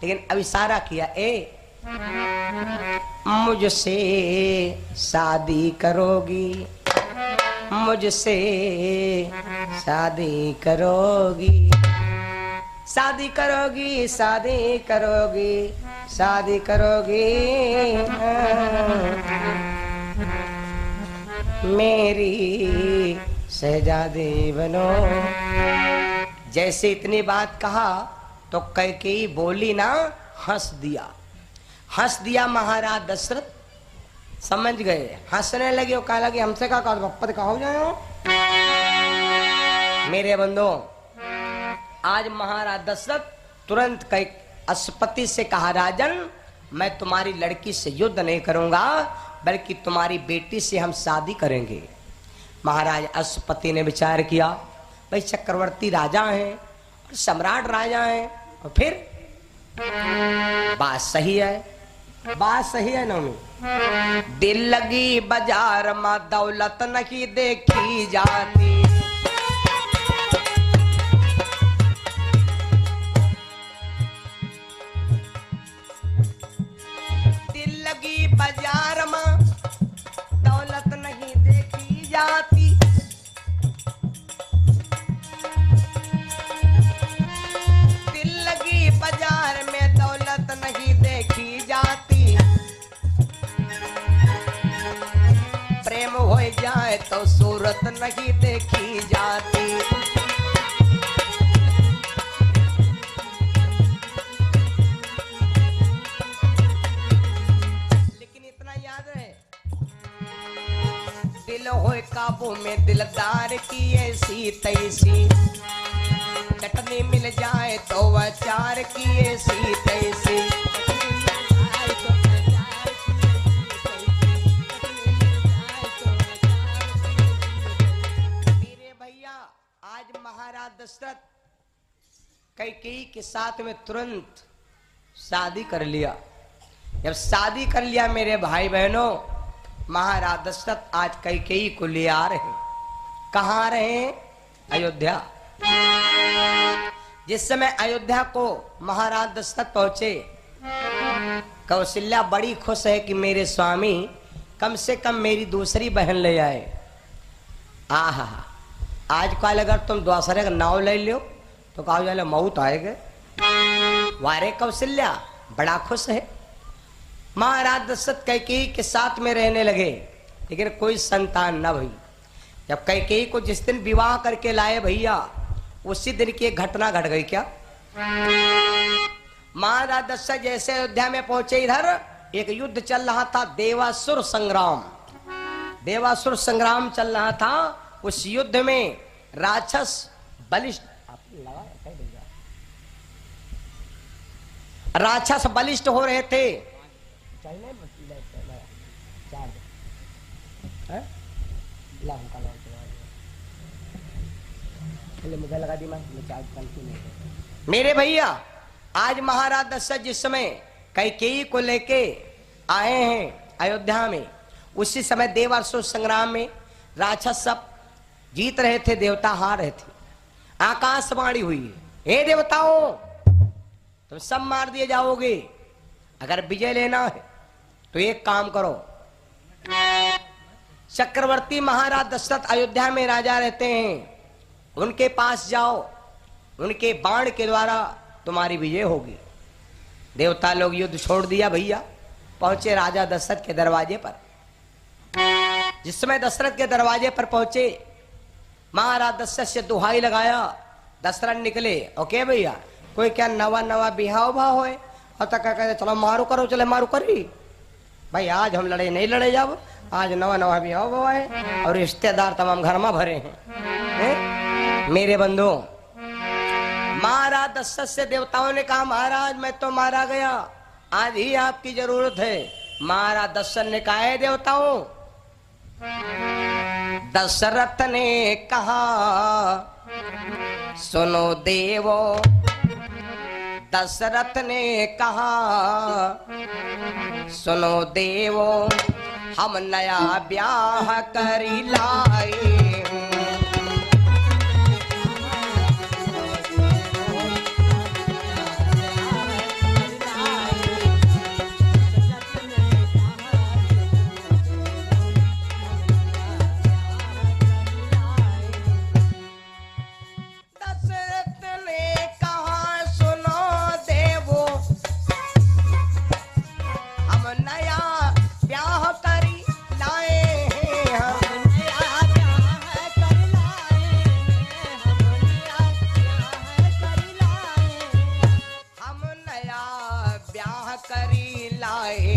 लेकिन अब इशारा किया, ए मुझसे शादी करोगी, मुझसे शादी करोगी, शादी करोगी, शादी करोगी, शादी करोगी, मेरी शहजादी बनो। जैसे इतनी बात कहा तो कैकेयी बोली ना, हंस दिया। हंस दिया महाराज दशरथ, समझ गए, हंसने लगे। वो कहा लगे हमसे क्या गप्पत कहा हो जाए। मेरे बंधो, आज महाराज दशरथ तुरंत कई अश्वपति से कहा, राजन मैं तुम्हारी लड़की से युद्ध नहीं करूंगा, बल्कि तुम्हारी बेटी से हम शादी करेंगे। महाराज अश्वपति ने विचार किया, भाई चक्रवर्ती राजा हैं, सम्राट राजा हैं, और फिर बात सही है, बात सही है नौमी। दिल लगी बाजार में दौलत नहीं देखी जाती, दिल लगी बाजार में दौलत नहीं देखी जाती, दिल लगी बाजार में दौलत नहीं देखी जाती, प्रेम हो जाए तो सूरत नहीं देखी जाती। लेकिन इतना याद है, दिल होए काबू में दिलदार की ऐसी तैसी, चटनी मिल जाए तो अचार की ऐसी तैसी। मेरे भैया आज महाराज दशरथ कैकेयी के साथ में तुरंत शादी कर लिया। जब शादी कर लिया मेरे भाई बहनों, महाराज दशरथ आज कैकेयी को ले आ रहे हैं। कहाँ आ रहे हैं? अयोध्या। जिस समय अयोध्या को महाराज दशरथ पहुंचे, कौशल्या बड़ी खुश है कि मेरे स्वामी कम से कम मेरी दूसरी बहन ले आए। आहा, आजकल अगर तुम दूसरे का नाव ले लो तो कहा जाए मौत आएगा। वारे कौशल्या बड़ा खुश है। महाराज दशरथ कैकेयी के साथ में रहने लगे, लेकिन कोई संतान न भई। जब कैकेयी को जिस दिन विवाह करके लाए भैया, उसी दिन की एक घटना घट गई। क्या? महाराज दशरथ जैसे अयोध्या में पहुंचे, इधर एक युद्ध चल रहा था, देवासुर संग्राम। देवासुर संग्राम चल रहा था। उस युद्ध में राक्षस बलिष्ठ, राक्षस बलिष्ठ हो रहे थे। मेरे भैया आज महाराज दशरथ जिस समय कैकेयी को लेके आए हैं अयोध्या में, उसी समय देवासुर संग्राम में राक्षस सब जीत रहे थे, देवता हार रहे थे। आकाशवाणी हुई, हे देवताओं तुम सब मार दिए जाओगे, अगर विजय लेना है तो एक काम करो, चक्रवर्ती महाराज दशरथ अयोध्या में राजा रहते हैं, उनके पास जाओ, उनके बाण के द्वारा तुम्हारी विजय होगी। देवता लोग युद्ध छोड़ दिया भैया, पहुंचे राजा दशरथ के दरवाजे पर। जिस समय दशरथ के दरवाजे पर पहुंचे, महाराज दशरथ से दुहाई लगाया। दशरथ निकले, ओके भैया कोई क्या नवा नवा बिहाव भाव है, और तक कहते चलो मारू करो, चले मारू करी भाई, आज हम लड़े नहीं लड़े जाओ, आज नवा नवा बिहाव भाव है और रिश्तेदार तमाम घर में भरे हैं। मेरे बंधु, महाराज दशरथ से देवताओं ने कहा महाराज मैं तो मारा गया, आज ही आपकी जरूरत है। महाराज दशरथ ने कहा है देवताओं, दशरथ ने कहा सुनो देवो, दशरथ ने कहा सुनो देवो, हम नया ब्याह करी लाए, करी लाए।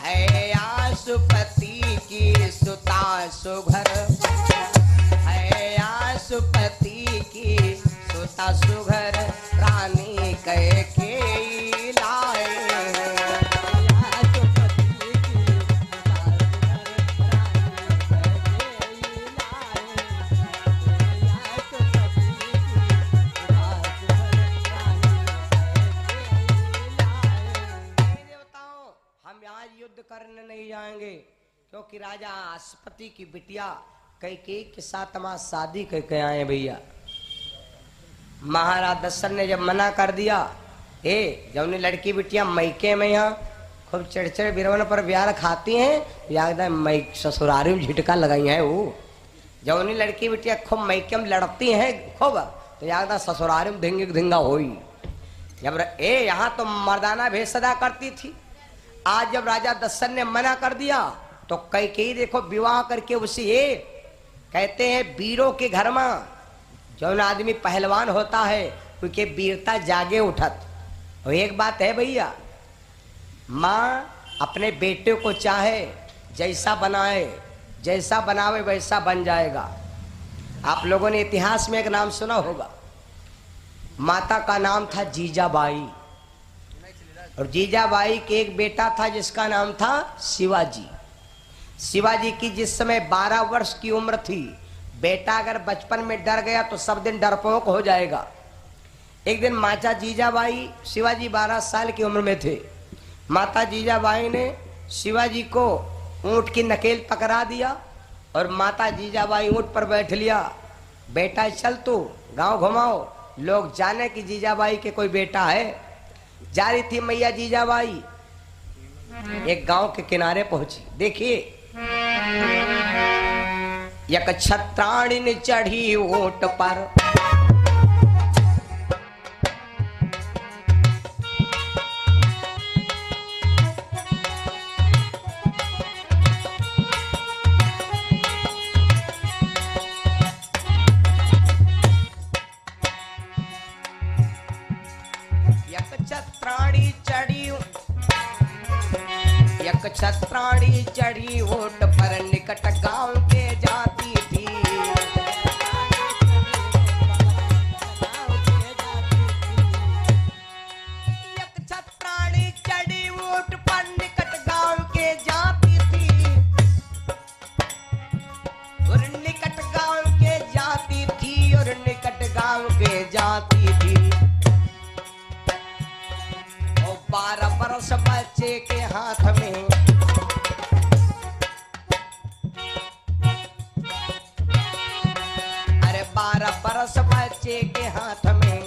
है आशुपति की सुता सुघर, है आशुपति की सुता सुघर, रानी कह के लाए। युद्ध करने नहीं जाएंगे क्योंकि राजा आशुपति की बिटिया कैकेयी के साथ हमारा शादी करके आए भैया। महाराज दशरथ ने जब मना कर दिया, जब लड़की बिटिया मैके में यहाँ खूब चिड़चिड़ बिरवन पर ब्याह खाती हैं, एकदम मैक ससुरारी में झिटका लगाई है। वो जब लड़की बिटिया खूब मैके में लड़ती हैं खूब, तो एकदम ससुरारी में धिंग धिंगा हुई। जब यहाँ तो मर्दाना भेष सदा करती थी, आज जब राजा दशरथ ने मना कर दिया तो कैकेयी देखो विवाह करके उसी कहते हैं वीरों के घर में जो आदमी पहलवान होता है उनके वीरता जागे उठत। और एक बात है भैया, माँ अपने बेटे को चाहे जैसा बनाए, जैसा बनावे वैसा बन जाएगा। आप लोगों ने इतिहास में एक नाम सुना होगा, माता का नाम था जीजाबाई, और जीजाबाई के एक बेटा था जिसका नाम था शिवाजी। शिवाजी की जिस समय 12 वर्ष की उम्र थी, बेटा अगर बचपन में डर गया तो सब दिन डरपोक हो जाएगा। एक दिन माता जीजाबाई, शिवाजी 12 साल की उम्र में थे, माता जीजाबाई ने शिवाजी को ऊंट की नकेल पकड़ा दिया और माता जीजाबाई ऊंट पर बैठ लिया। बेटा चल तू गांव घुमाओ, लोग जाने कि जीजाबाई के कोई बेटा है। जा रही थी मैया जीजाबाई, एक गांव के किनारे पहुंची। देखिए, एक छत्राणी चढ़ी ऊंट पर, छत्राणी चढ़ी ऊंट पर, निकट गांव के जाती थी। एक छत्राणी चढ़ी ऊंट पर, निकट गांव के जाती थी, और निकट गांव के जाती थी, और निकट गांव के जाती थी। 12 बरस बच्चे के हाथ में, अरे 12 बरस बच्चे के हाथ में,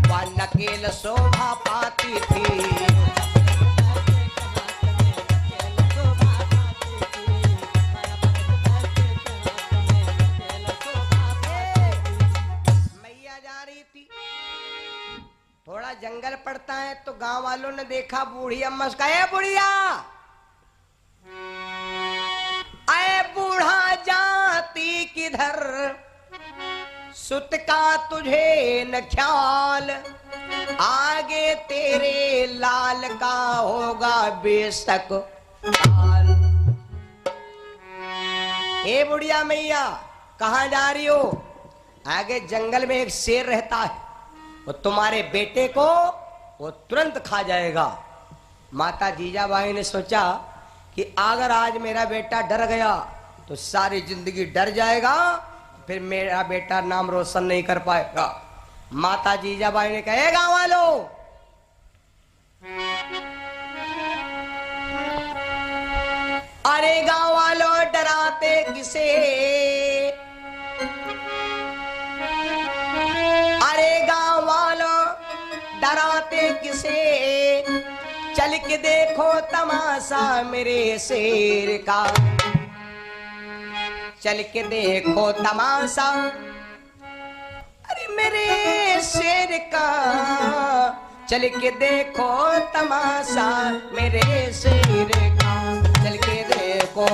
वह नकेल शोभा पाती थी। मैया जा रही थी, थोड़ा जंगल पड़ता है तो गांव वालों ने देखा बूढ़ी अम्मा से कहा, बुढ़िया, अरे बूढ़ा जाती किधर, सुत का तुझे न ख्याल, आगे तेरे लाल का होगा बेशक हाल। ए बुढ़िया मैया, कहाँ जा रही हो? आगे जंगल में एक शेर रहता है, वो तुम्हारे बेटे को वो तुरंत खा जाएगा। माता जीजाबाई ने सोचा कि अगर आज मेरा बेटा डर गया तो सारी जिंदगी डर जाएगा, फिर मेरा बेटा नाम रोशन नहीं कर पाएगा। माता जीजाबाई ने कहा, गांव वालों, अरे गांव वालों डराते किसे, अरे गांव वालों डराते किसे, चल के देखो तमाशा मेरे शेर का, चल के देखो तमाशा अरे मेरे शेर का, चल के देखो तमाशा मेरे शेर का, चल के देखो।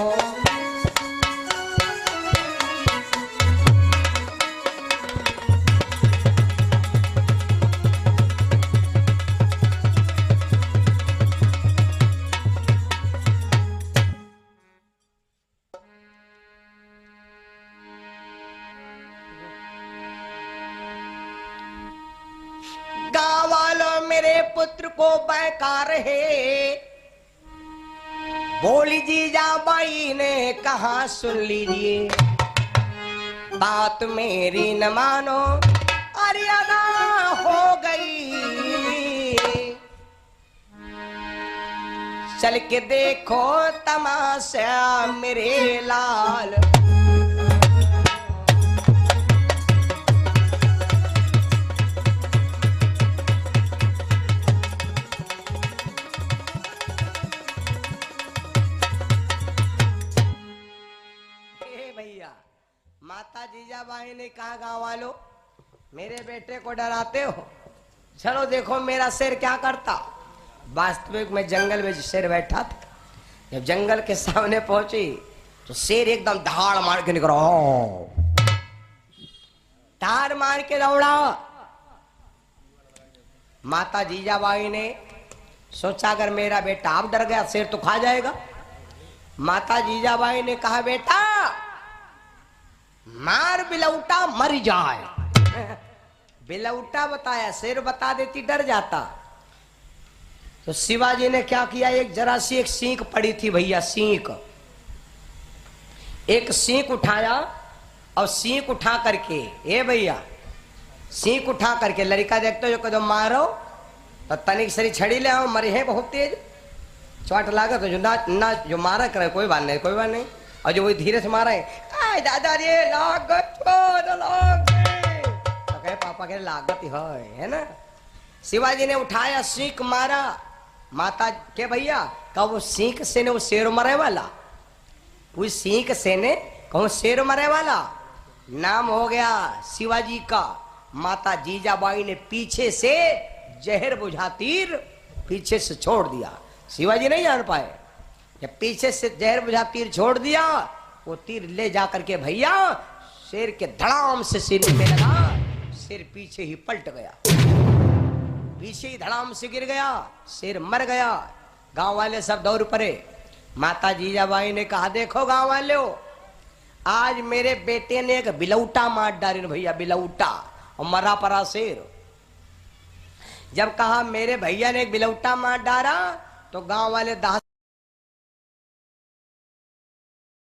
पुत्र को बेकार है। बोली जीजाबाई ने कहा सुन लीजिए, बात मेरी न मानो, अरियाना हो गई। चल के देखो तमाशा मेरे लाल। भैया माता जीजाबाई ने कहा, गांव वालों मेरे बेटे को डराते हो, चलो देखो मेरा शेर क्या करता। वास्तविक में जंगल में शेर बैठा था। जब जंगल के सामने पहुंची तो शेर एकदम धाड़ मार के निकला, धाड़ मार के दौड़ा। माता जीजाबाई ने सोचा अगर मेरा बेटा अब डर गया शेर तो खा जाएगा। माता जीजाबाई ने कहा, बेटा मार बिलौटा मर जाए। बिलौटा बताया, शेर बता देती डर जाता। तो शिवाजी ने क्या किया, एक जरा सी एक सींक पड़ी थी भैया, सींक, एक सींक उठाया और सींक उठा करके, ए भैया सींक उठा करके, लड़का देखते हो जो कदम मारो तो तनिक सरी छड़ी ले आओ, मरे हैं बहुत तेज, चोट लागत तो जो ना जो मारा करे कोई बात नहीं, कोई बात नहीं। और जो वही धीरे से मारा है, दादा रे लागत तो कहे पापा के लागत है ना। शिवाजी ने उठाया, सींक मारा। माता के भैया का वो सींक से ने वो शेर मरे वाला, उस सींक से ने कहूँ शेर मरे वाला नाम हो गया शिवाजी का। माता जीजाबाई ने पीछे से जहर बुझा तीर पीछे से छोड़ दिया। शिवाजी नहीं जान पाए, जब पीछे से जहर बुझा तीर छोड़ दिया, वो तीर ले जा करके भैया शेर के धड़ाम से सीने में लगा। शेर पीछे ही पलट गया, पीछे ही धड़ाम से गिर गया, शेर मर गया। गांव वाले सब दौड़ पड़े। माता जीजाबाई ने कहा, देखो गांव वालों, आज मेरे बेटे ने एक बिलौटा मार डाली भैया, बिलौटा, और मरा परा शेर। जब कहा मेरे भैया ने एक बिलौटा मार डाला तो गांव वाले दाह